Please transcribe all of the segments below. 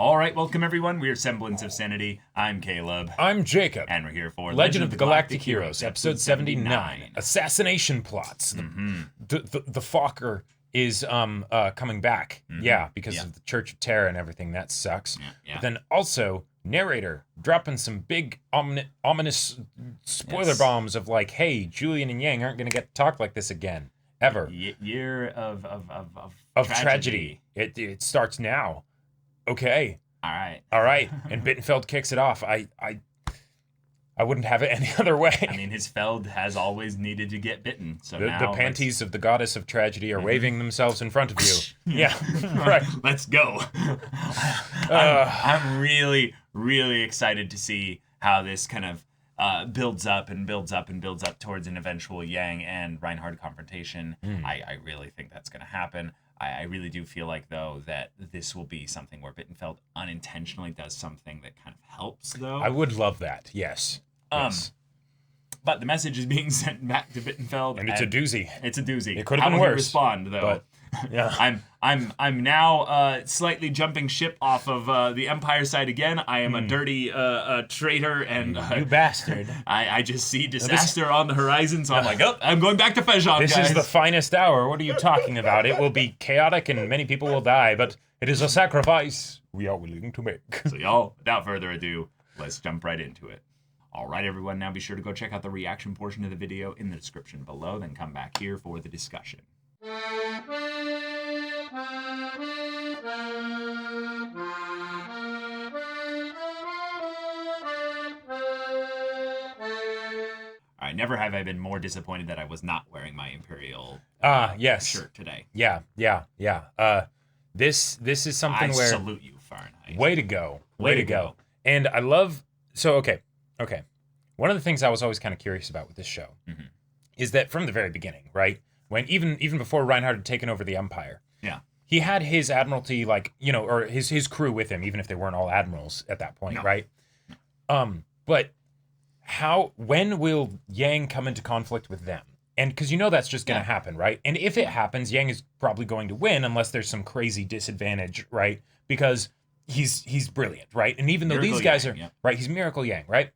All right, welcome everyone. We are Semblance of Sanity. I'm Caleb. I'm Jacob. And we're here for Legend of the Galactic Heroes, episode 79. Assassination plots. The Fokker is coming back. Yeah, because of the Church of Terror and everything. That sucks. Yeah. But then also, narrator dropping some big ominous spoiler bombs of like, hey, Julian and Yang aren't going to get to talk like this again. Ever. Year of tragedy. It starts now. Okay. All right. And Bittenfeld kicks it off. I wouldn't have it any other way. I mean, his Feld has always needed to get bitten. So the now panties of the goddess of tragedy are waving themselves in front of you. Yeah, right. Let's go. I'm really, really excited to see how this kind of builds up towards an eventual Yang and Reinhard confrontation. I really think that's going to happen. I really do feel like, though, that this will be something where Bittenfeld unintentionally does something that kind of helps, though. I would love that, yes. Yes. But the message is being sent back to Bittenfeld. And it's a doozy. It's a doozy. It could have been worse. How will he respond, though? But, yeah. I'm now slightly jumping ship off of the Empire side again. I am a dirty traitor, and you bastard. I just see disaster on the horizon, so I'm like, oh, I'm going back to Fejon, This guys. is the finest hour. What are you talking about? It will be chaotic and many people will die, but it is a sacrifice we are willing to make. So y'all, without further ado, let's jump right into it. All right, everyone, now be sure to go check out the reaction portion of the video in the description below, then come back here for the discussion. All right, never have I been more disappointed that I was not wearing my Imperial shirt today. Yeah. This is something where... I salute you, Fahrenheit. Way to go. Way to go. And I love... So, okay. One of the things I was always kind of curious about with this show is that from the very beginning, right? When even before Reinhard had taken over the Empire, he had his admiralty, like, you know, or his crew with him, even if they weren't all admirals at that point, right? But when will Yang come into conflict with them? And because you know that's just going to happen, right? And if it happens, Yang is probably going to win unless there's some crazy disadvantage, right? Because he's brilliant, right? And even though Miracle these guys Yang, are right, he's Miracle Yang, right?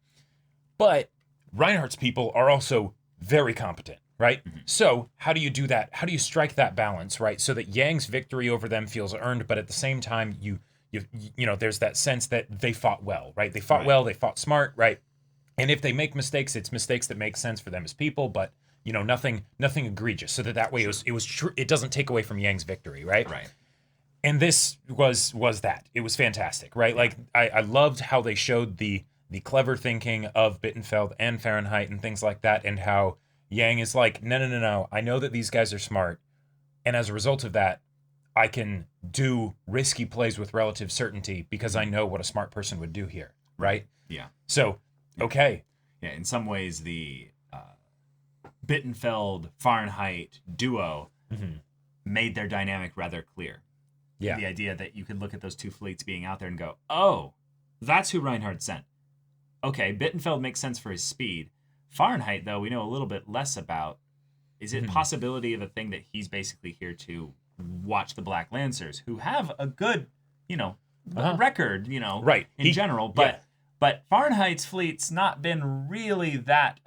But Reinhardt's people are also very competent, right? So how do you do that? How do you strike that balance, right? So that Yang's victory over them feels earned, but at the same time, you know, there's that sense that they fought well, right? They fought well, they fought smart, right? And if they make mistakes, it's mistakes that make sense for them as people, but you know, nothing egregious. So that way it doesn't take away from Yang's victory, right? Right. And this was that. It was fantastic, right? Like I loved how they showed the clever thinking of Bittenfeld and Fahrenheit and things like that, and how Yang is like, no. I know that these guys are smart, and as a result of that, I can do risky plays with relative certainty because I know what a smart person would do here, right? Yeah. So, okay. Yeah, in some ways, the Bittenfeld Fahrenheit duo made their dynamic rather clear. Yeah. The idea that you could look at those two fleets being out there and go, oh, that's who Reinhard sent. Okay, Bittenfeld makes sense for his speed. Fahrenheit, though, we know a little bit less about. Is it possibility of a thing that he's basically here to watch the Black Lancers, who have a good, you know, record, you know, in general, but Fahrenheit's fleet's not been really that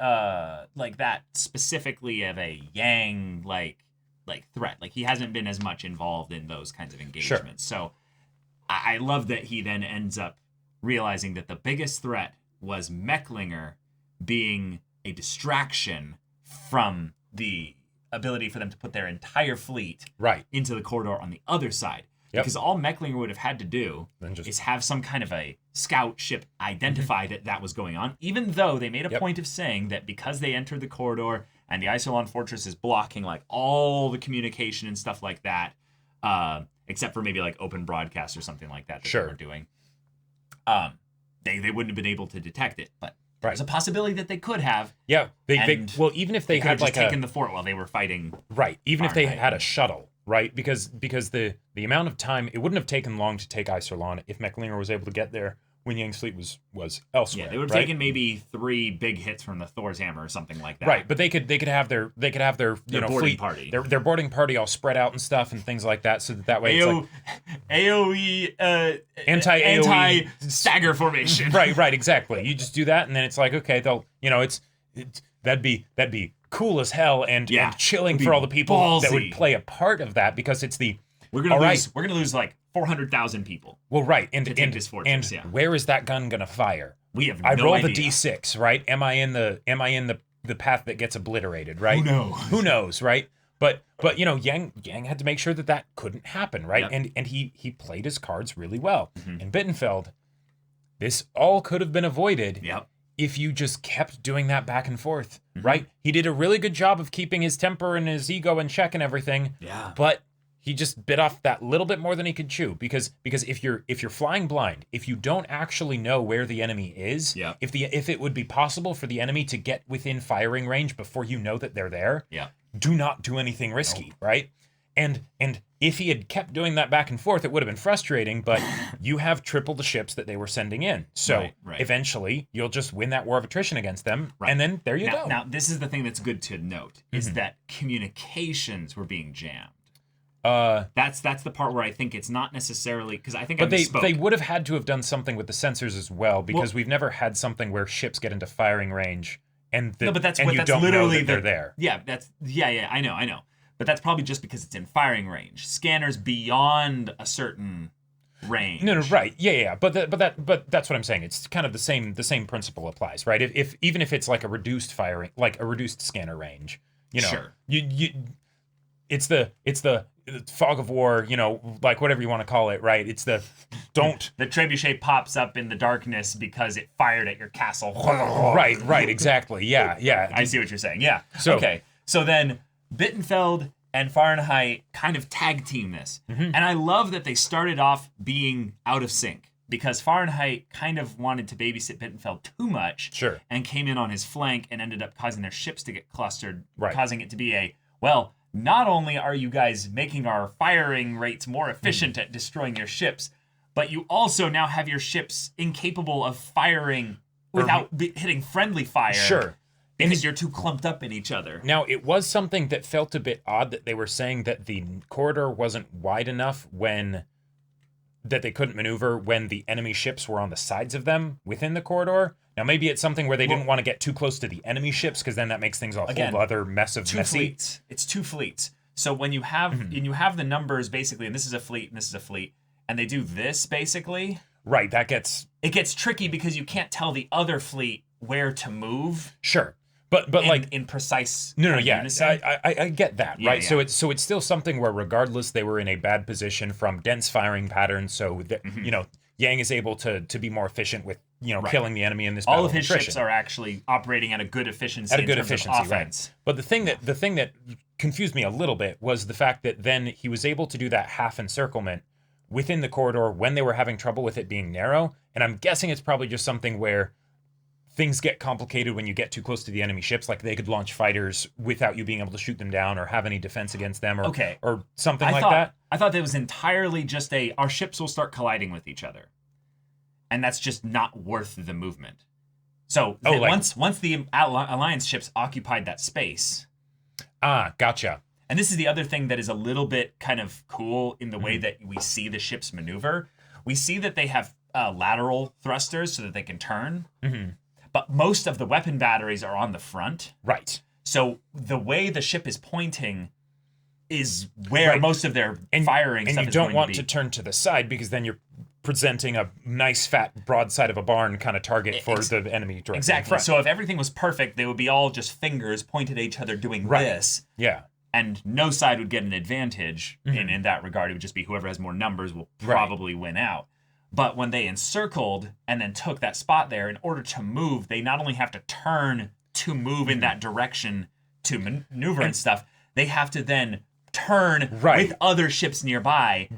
like that specifically of a Yang like threat. Like he hasn't been as much involved in those kinds of engagements. So I love that he then ends up realizing that the biggest threat was Mecklinger being a distraction from the ability for them to put their entire fleet into the corridor on the other side. Because all Mecklinger would have had to do is have some kind of a scout ship identify that was going on, even though they made a point of saying that because they entered the corridor and the Isolon Fortress is blocking like all the communication and stuff like that, except for maybe like open broadcast or something like that they were doing, they wouldn't have been able to detect it. But there's a possibility that they could have. Yeah, well, even if they had like taken the fort while they were fighting. Right, even if they had a shuttle, right? Because the amount of time, it wouldn't have taken long to take Iserlon if Mecklinger was able to get there Yang's fleet was elsewhere. Yeah, they would have taken maybe 3 big hits from the Thor's hammer or something like that. Right, but they could have their boarding fleet party. their boarding party all spread out and stuff and things like that, so that way it's like AOE anti stagger formation. right, exactly. You just do that, and then it's like, okay, they'll that'd be cool as hell and chilling for all the people that would play a part of that, because it's we're gonna lose like 400,000 people. Well, right, and this fortress, where is that gun gonna fire? We have no I roll idea. the D6, right? Am I in the path that gets obliterated, right? Who knows, right? But Yang had to make sure that couldn't happen, right? Yep. And he played his cards really well. And Bittenfeld, this all could have been avoided if you just kept doing that back and forth, right? He did a really good job of keeping his temper and his ego in check and everything. Yeah. But he just bit off that little bit more than he could chew, because if you're flying blind, if you don't actually know where the enemy is, if it would be possible for the enemy to get within firing range before you know that they're there, do not do anything risky, right? And if he had kept doing that back and forth, it would have been frustrating, but you have triple the ships that they were sending in. So eventually you'll just win that war of attrition against them, and then there you go. Now, this is the thing that's good to note, is that communications were being jammed. That's the part where I think it's not necessarily, because I think they would have had to have done something with the sensors as well, because we've never had something where ships get into firing range and you don't know that they're there. Yeah, I know. But that's probably just because it's in firing range. Scanners beyond a certain range. No, right. Yeah. But that's what I'm saying. It's kind of the same principle applies, right? If even if it's like a reduced firing, like a reduced scanner range, sure. It's the fog of war, like whatever you want to call it, right? It's the trebuchet pops up in the darkness because it fired at your castle. Right, exactly. Yeah. I see what you're saying. Yeah. So then Bittenfeld and Fahrenheit kind of tag team this. And I love that they started off being out of sync, because Fahrenheit kind of wanted to babysit Bittenfeld too much. Sure. And came in on his flank and ended up causing their ships to get clustered, right. Causing it to be not only are you guys making our firing rates more efficient at destroying your ships, but you also now have your ships incapable of firing without hitting friendly fire. Sure. Because you're too clumped up in each other. Now, it was something that felt a bit odd that they were saying that the corridor wasn't wide enough that they couldn't maneuver when the enemy ships were on the sides of them within the corridor. Now, maybe it's something where they didn't want to get too close to the enemy ships, because then that makes things a whole other mess of messy. Fleets. It's 2 fleets. So when you have the numbers basically, and this is a fleet and this is a fleet, and they do this basically. Right, it gets tricky because you can't tell the other fleet where to move. Sure. But in precise unison. I get that, right? Yeah. So it's still something where regardless they were in a bad position from dense firing patterns, so that Yang is able to be more efficient with killing the enemy in this battle. All of his ships are actually operating at a good efficiency in terms of offense. Right. But the thing that confused me a little bit was the fact that then he was able to do that half encirclement within the corridor when they were having trouble with it being narrow, and I'm guessing it's probably just something where things get complicated when you get too close to the enemy ships. Like they could launch fighters without you being able to shoot them down or have any defense against them or something that. I thought that was entirely just our ships will start colliding with each other. And that's just not worth the movement. So once the Alliance ships occupied that space. Gotcha. And this is the other thing that is a little bit kind of cool in the way that we see the ships maneuver. We see that they have lateral thrusters so that they can turn. Mm-hmm. But most of the weapon batteries are on the front. Right. So the way the ship is pointing is where most of their firing stuff is going to be. And you don't want to turn to the side, because then you're presenting a nice fat broadside of a barn kind of target for the enemy directly. Exactly. So if everything was perfect, they would be all just fingers pointed at each other doing this. Yeah. And no side would get an advantage in that regard. It would just be whoever has more numbers will probably win out. But when they encircled and then took that spot there, in order to move, they not only have to turn to move in that direction to maneuver and stuff, they have to then turn with other ships nearby,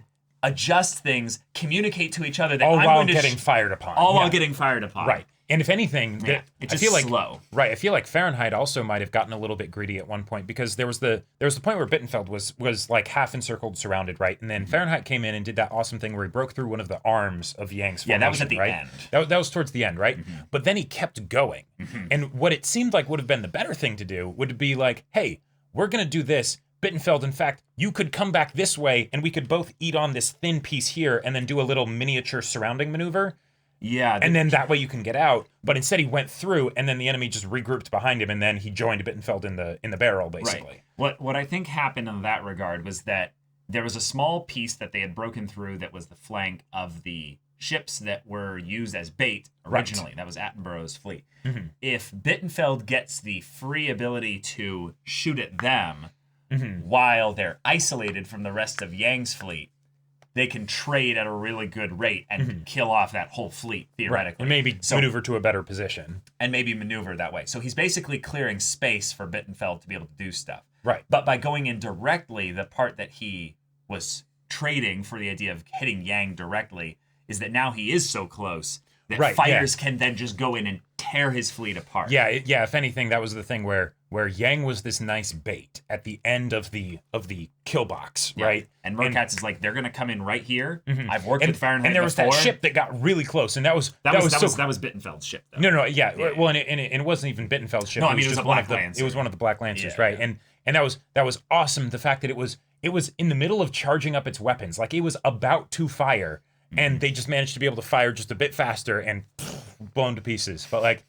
adjust things, communicate to each other that while getting fired upon. While getting fired upon. Right. And if anything, it's I just feel like slow. Right, I feel like Fahrenheit also might have gotten a little bit greedy at one point because there was the point where Bittenfeld was like half encircled, surrounded, right, and then Fahrenheit came in and did that awesome thing where he broke through one of the arms of Yang's formation. Yeah, that was at the right? end. That was towards the end, right? But then he kept going, and what it seemed like would have been the better thing to do would be like, hey, we're gonna do this. Bittenfeld, in fact, you could come back this way, and we could both eat on this thin piece here, and then do a little miniature surrounding maneuver. Yeah, and then that way you can get out. But instead he went through, and then the enemy just regrouped behind him, and then he joined Bittenfeld in the barrel, basically. Right. What I think happened in that regard was that there was a small piece that they had broken through that was the flank of the ships that were used as bait originally. Right. That was Attenborough's fleet. If Bittenfeld gets the free ability to shoot at them while they're isolated from the rest of Yang's fleet, they can trade at a really good rate and kill off that whole fleet, theoretically. Right. And maybe maneuver to a better position. And maybe maneuver that way. So he's basically clearing space for Bittenfeld to be able to do stuff. Right. But by going in directly, the part that he was trading for the idea of hitting Yang directly is that now he is so close that fighters can then just go in and tear his fleet apart. Yeah, if anything, that was the thing where Yang was this nice bait at the end of the kill box, right? And Merkatz is like, they're gonna come in right here. I've worked with Fahrenheit and there was before. that ship that got really close, and that was Bittenfeld's ship, though. No, well, and it wasn't even Bittenfeld's ship. No, I mean, it was a Black Lancer. It was one of the Black Lancers, right? And that was awesome. The fact that it was in the middle of charging up its weapons, like it was about to fire, and they just managed to be able to fire just a bit faster and blown to pieces. But like,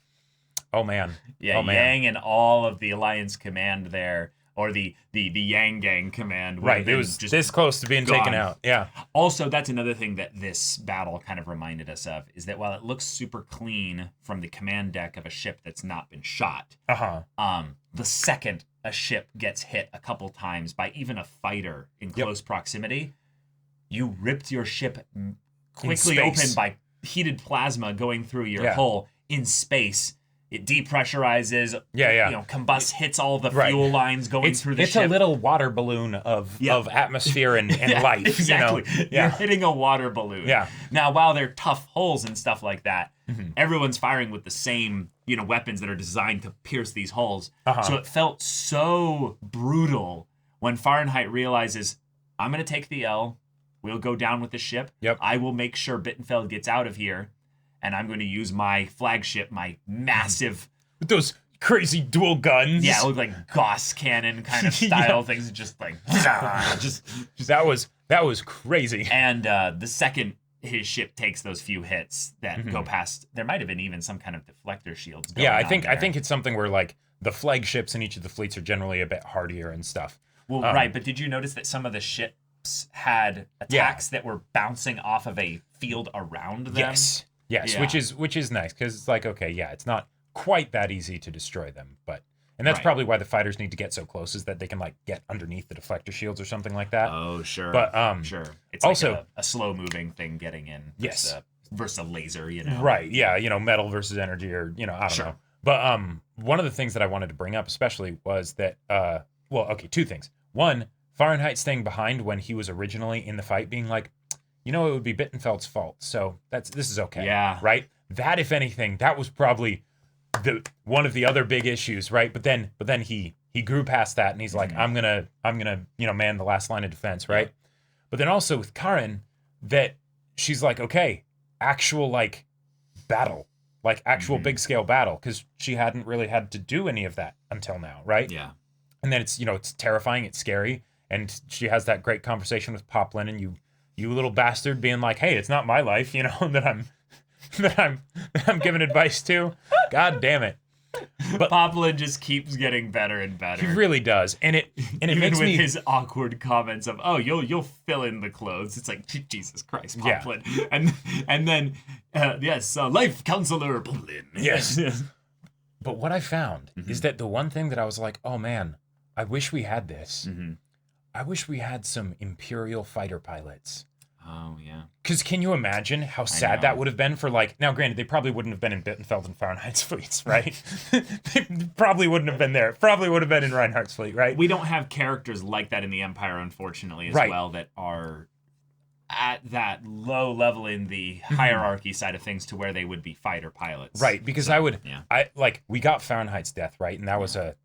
oh man, Yang and all of the Alliance command there, or the Yang Gang command, right? It was just this close to being taken out. Yeah. Also, that's another thing that this battle kind of reminded us of, is that while it looks super clean from the command deck of a ship that's not been shot, the second a ship gets hit a couple times by even a fighter in close proximity, you ripped your ship quickly open by heated plasma going through your hull in space. It depressurizes, combusts, hits all the fuel lines going through the ship. It's a little water balloon of atmosphere and light. Exactly. You're hitting a water balloon. Yeah. Now, while they're tough hulls and stuff like that, everyone's firing with the same, weapons that are designed to pierce these hulls. So it felt so brutal when Fahrenheit realizes, I'm going to take the L. We'll go down with the ship. Yep. I will make sure Bittenfeld gets out of here. And I'm going to use my flagship, my massive... With those crazy dual guns. Yeah, it looked like Gauss cannon kind of style things. Just like... That was crazy. And the second his ship takes those few hits that go past... There might have been even some kind of deflector shields going on I think it's something where like the flagships in each of the fleets are generally a bit hardier and stuff. Well, right, but did you notice that some of the ships had attacks that were bouncing off of a field around them? Yes, which is nice, because it's like, okay, it's not quite that easy to destroy them, and that's probably why the fighters need to get so close, is that they can like get underneath the deflector shields or something like that. Oh, sure. But sure, it's also like a slow moving thing getting in. Versus a laser, Right? Yeah, metal versus energy, or I don't know. But one of the things that I wanted to bring up, especially, was that two things. One, Fahrenheit staying behind when he was originally in the fight, being like, it would be Bittenfeld's fault, so this is okay. Yeah. Right? That, if anything, that was probably one of the other big issues, right? But then he grew past that, and he's like, I'm gonna man the last line of defense, right? Yeah. But then also with Karen, that she's like, okay, actual like battle, like actual big scale battle, because she hadn't really had to do any of that until now, right? Yeah. And then it's terrifying, it's scary, and she has that great conversation with Poplin, and you little bastard, being like, hey, it's not my life, that I'm giving advice to. God damn it. But Poplin just keeps getting better and better. He really does. And it makes with me, his awkward comments of, oh, you'll fill in the clothes. It's like, Jesus Christ, Poplin. Yeah. And then life counselor Poplin. Yes. But what I found is that the one thing that I was like, oh man, I wish we had this. I wish we had some Imperial fighter pilots. Oh, yeah. Because can you imagine how sad that would have been for, like... Now, granted, they probably wouldn't have been in Bittenfeld and Fahrenheit's fleets, right? They probably wouldn't have been there. Probably would have been in Reinhardt's fleet, right? We don't have characters like that in the Empire, unfortunately, as well, that are at that low level in the hierarchy side of things to where they would be fighter pilots. Right, because So, we got Fahrenheit's death, right? And that was a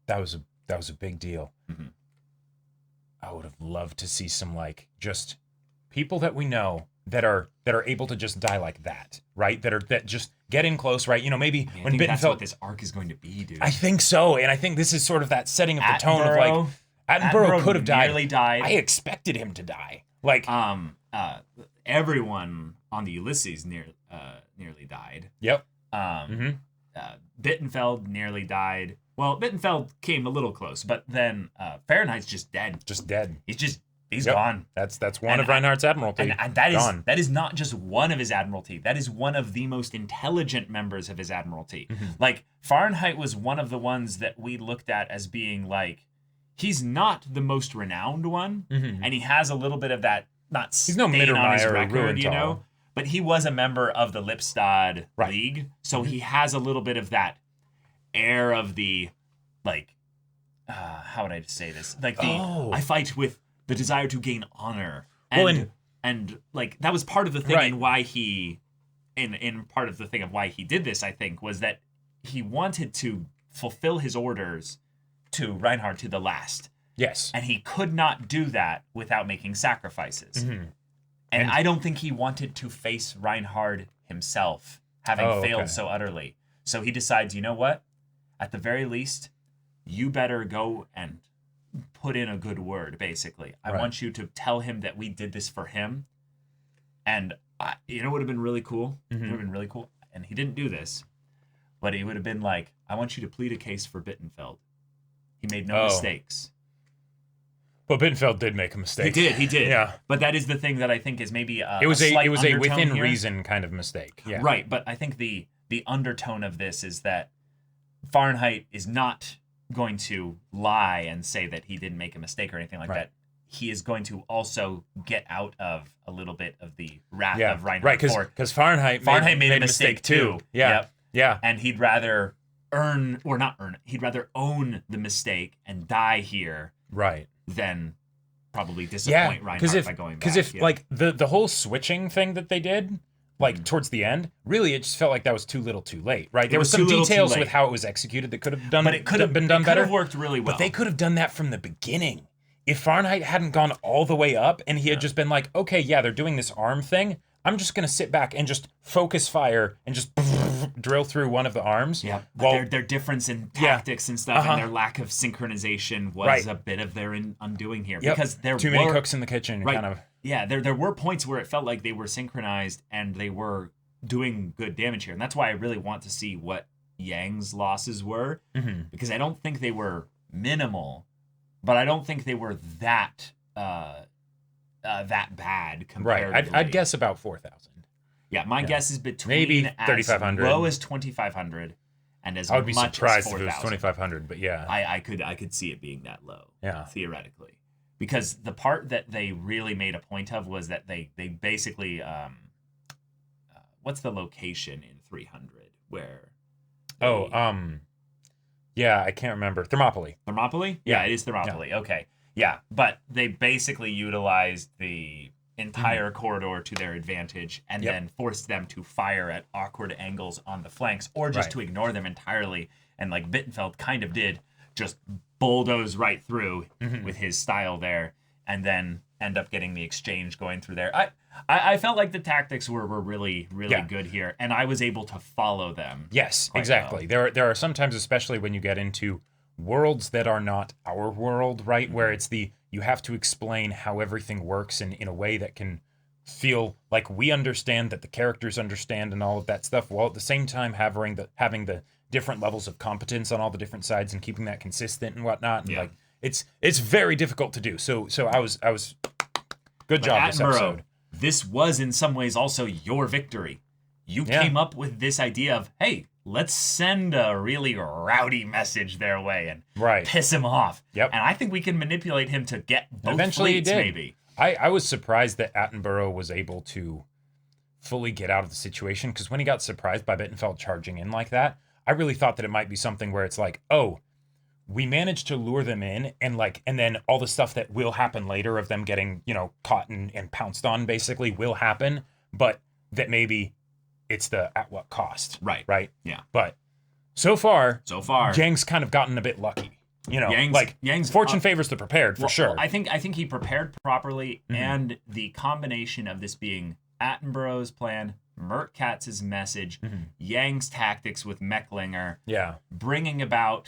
big deal. Mhm. I would have loved to see some like just people that we know that are able to just die like that, right? That just get in close, right? You know, maybe I when think that's Bittenfeld. what this arc is going to be, dude. I think so, and I think this is sort of that setting of the tone of like Attenborough could have died. Nearly died. I expected him to die. Like, everyone on the Ulysses nearly died. yep. Bittenfeld nearly died. Well, Bittenfeld came a little close, but then Fahrenheit's just dead. Just dead. He's gone. That's one of Reinhardt's admiralty. And that is not just one of his admiralty. That is one of the most intelligent members of his admiralty. Like, Fahrenheit was one of the ones that we looked at as being like, he's not the most renowned one, and he has a little bit of that he's no stain on his record, you know. But he was a member of the Lipstad League, so he has a little bit of that air of the, like, how would I say this? Like I fight with the desire to gain honor, and like that was part of the thing and why he, in part of the thing of why he did this, I think, was that he wanted to fulfill his orders to Reinhard to the last. Yes. And he could not do that without making sacrifices. And I don't think he wanted to face Reinhard himself, having failed so utterly. So he decides, you know what? At the very least, you better go and put in a good word, basically. I want you to tell him that we did this for him. And you know what would have been really cool? It would have been really cool. And he didn't do this. But he would have been like, I want you to plead a case for Bittenfeld. He made no mistakes. But Bittenfeld did make a mistake. He did. Yeah. But that is the thing that I think is maybe it was a within here. reason kind of mistake. Yeah. Right, but I think the undertone of this is that Fahrenheit is not going to lie and say that he didn't make a mistake or anything like that. He is going to also get out of a little bit of the wrath of Reinhard. Right, because Fahrenheit made a mistake too. Yeah. Yep. Yeah. And he'd rather he'd rather own the mistake and die here. Right. Than probably disappoint Reinhard by going back. Because if like the whole switching thing that they did, like towards the end, really it just felt like that was too little too late, right? There were some details with how it was executed that could have been done better. Could have worked really well. But they could have done that from the beginning. If Fahrenheit hadn't gone all the way up and he had just been like, okay, yeah, they're doing this arm thing, I'm just going to sit back and just focus fire and just drill through one of the arms. Yeah, but their difference in tactics and stuff and their lack of synchronization was a bit of their undoing here. Because there too many cooks in the kitchen. Kind of. Yeah, there were points where it felt like they were synchronized and they were doing good damage here. And that's why I really want to see what Yang's losses were. Because I don't think they were minimal, but I don't think they were that bad comparatively. Right, I'd guess about 4,000. Yeah, my guess is between maybe 3,500, low as 2,500, and as much as 4,000. I would be surprised if it was 2,500, but yeah, I could see it being that low. Yeah, theoretically, because the part that they really made a point of was that they basically what's the location in 300 where? Yeah, I can't remember. Thermopylae. Thermopylae? Yeah, it is Thermopylae. Yeah. Okay. Yeah, but they basically utilized the entire corridor to their advantage and then forced them to fire at awkward angles on the flanks or just to ignore them entirely. And like Bittenfeld kind of did, just bulldoze right through with his style there and then end up getting the exchange going through there. I felt like the tactics were really, really good here, and I was able to follow them. Yes, exactly. Well. There are sometimes, especially when you get into worlds that are not our world, right? Where it's you have to explain how everything works in a way that can feel like we understand, that the characters understand, and all of that stuff, while at the same time having the different levels of competence on all the different sides and keeping that consistent and whatnot. And like it's very difficult to do. So I was good job this episode. This was in some ways also your victory. You came up with this idea of, hey, let's send a really rowdy message their way and piss him off. Yep. And I think we can manipulate him to get both eventually fleets, he did. Maybe. I was surprised that Attenborough was able to fully get out of the situation, because when he got surprised by Bittenfeld charging in like that, I really thought that it might be something where it's like, oh, we managed to lure them in, and then all the stuff that will happen later of them getting, caught and pounced on basically will happen, but that maybe it's the at what cost. Right? Yeah. But so far, Yang's kind of gotten a bit lucky. Yang's fortune favors the prepared for sure. I think he prepared properly, and the combination of this being Attenborough's plan, Mert Katz's message, Yang's tactics with Mecklinger, bringing about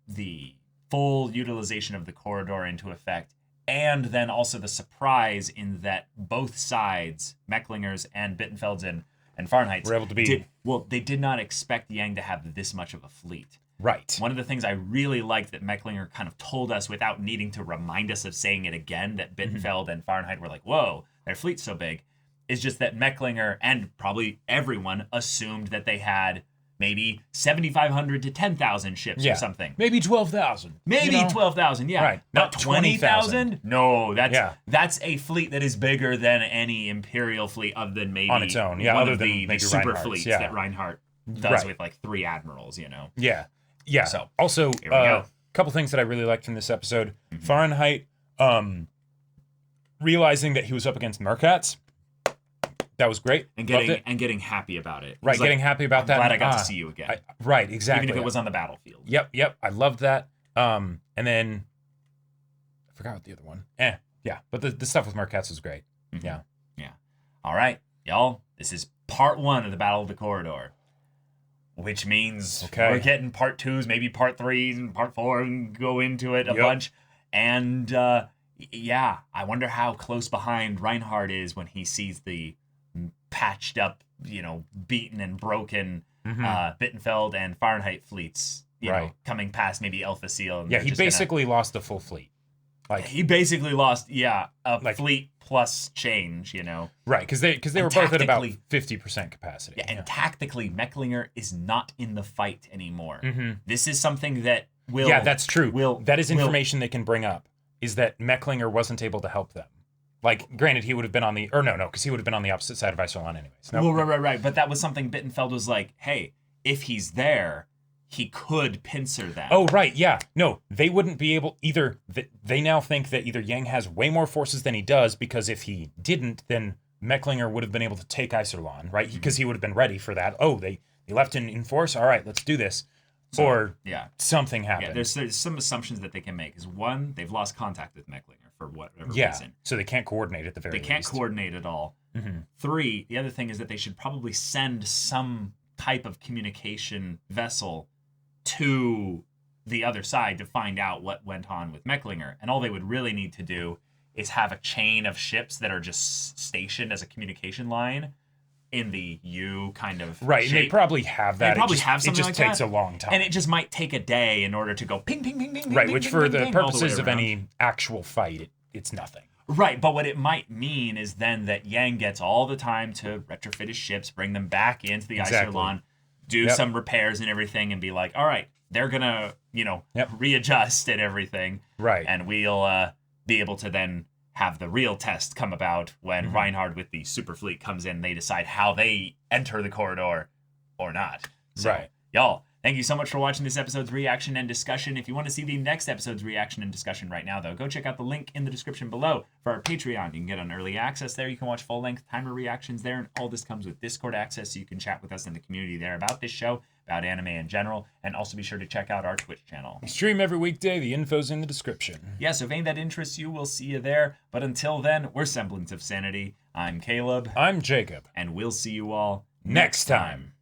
the full utilization of the corridor into effect, and then also the surprise in that both sides, Mecklinger's and Bittenfeld's and Fahrenheit's, were able to be... they did not expect Yang to have this much of a fleet. Right. One of the things I really liked that Mecklinger kind of told us without needing to remind us of saying it again, that Bittenfeld and Fahrenheit were like, whoa, their fleet's so big, is just that Mecklinger and probably everyone assumed that they had maybe 7,500 to 10,000 ships or something. Maybe 12,000. Maybe 12,000, yeah. Right. Not 20,000? No, that's a fleet that is bigger than any Imperial fleet other than maybe on its own. one other of than the super Reinhardt's, fleets that Reinhardt does with like 3 admirals, Yeah. Yeah. So also, a couple things that I really liked from this episode. Fahrenheit realizing that he was up against Merkatz. That was great. And getting happy about it. Right, getting happy about that. Glad I got to see you again. Right, exactly. Even if it was on the battlefield. Yep. I loved that. And then I forgot what the other one. Yeah. But the stuff with Merkatz was great. Yeah. All right, y'all. This is part 1 of the Battle of the Corridor. Which means we're getting part 2s, maybe part 3s, and part 4, and go into it a bunch. And I wonder how close behind Reinhardt is when he sees the patched up, beaten and broken Bittenfeld and Fahrenheit fleets, coming past maybe Alpha Seal. And he basically lost the full fleet. He basically lost, a fleet plus change, Right, because they were both at about 50% capacity. Yeah, and tactically, Mecklinger is not in the fight anymore. This is something that will... Yeah, that's true. That is information they can bring up, is that Mecklinger wasn't able to help them. Granted, he would have been on the... Or no, because he would have been on the opposite side of Iserlohn anyways. No. Well, right. But that was something Bittenfeld was like, hey, if he's there... he could pincer them. Oh, right, yeah. No, they wouldn't be able either. They now think that either Yang has way more forces than he does, because if he didn't, then Mecklinger would have been able to take Iserlohn, right? Because he would have been ready for that. Oh, they left in force? All right, let's do this. Or something happened. Yeah, there's some assumptions that they can make. Is one, they've lost contact with Mecklinger for whatever reason. So they can't coordinate at the very least. They can't coordinate at all. 3, the other thing is that they should probably send some type of communication vessel to the other side to find out what went on with Mecklinger. And all they would really need to do is have a chain of ships that are just stationed as a communication line in the U kind of right, shape. And they probably have that. They probably have something like that. It just takes a long time. And it just might take a day in order to go ping, ping, ping, ping, right, ping, which ping, for ping, the ping, purposes of any actual fight, it's nothing. Right, but what it might mean is then that Yang gets all the time to retrofit his ships, bring them back into the Iserlohn, do some repairs and everything, and be like, all right, they're going to, readjust and everything. Right. And we'll be able to then have the real test come about when Reinhardt with the super fleet comes in. They decide how they enter the corridor or not. So, y'all, thank you so much for watching this episode's reaction and discussion. If you want to see the next episode's reaction and discussion right now, though, go check out the link in the description below for our Patreon. You can get on early access there. You can watch full-length timer reactions there, and all this comes with Discord access, so you can chat with us in the community there about this show, about anime in general, and also be sure to check out our Twitch channel. We stream every weekday. The info's in the description. Yeah, so if any that interests you, we'll see you there. But until then, we're Semblance of Sanity. I'm Caleb. I'm Jacob. And we'll see you all next time.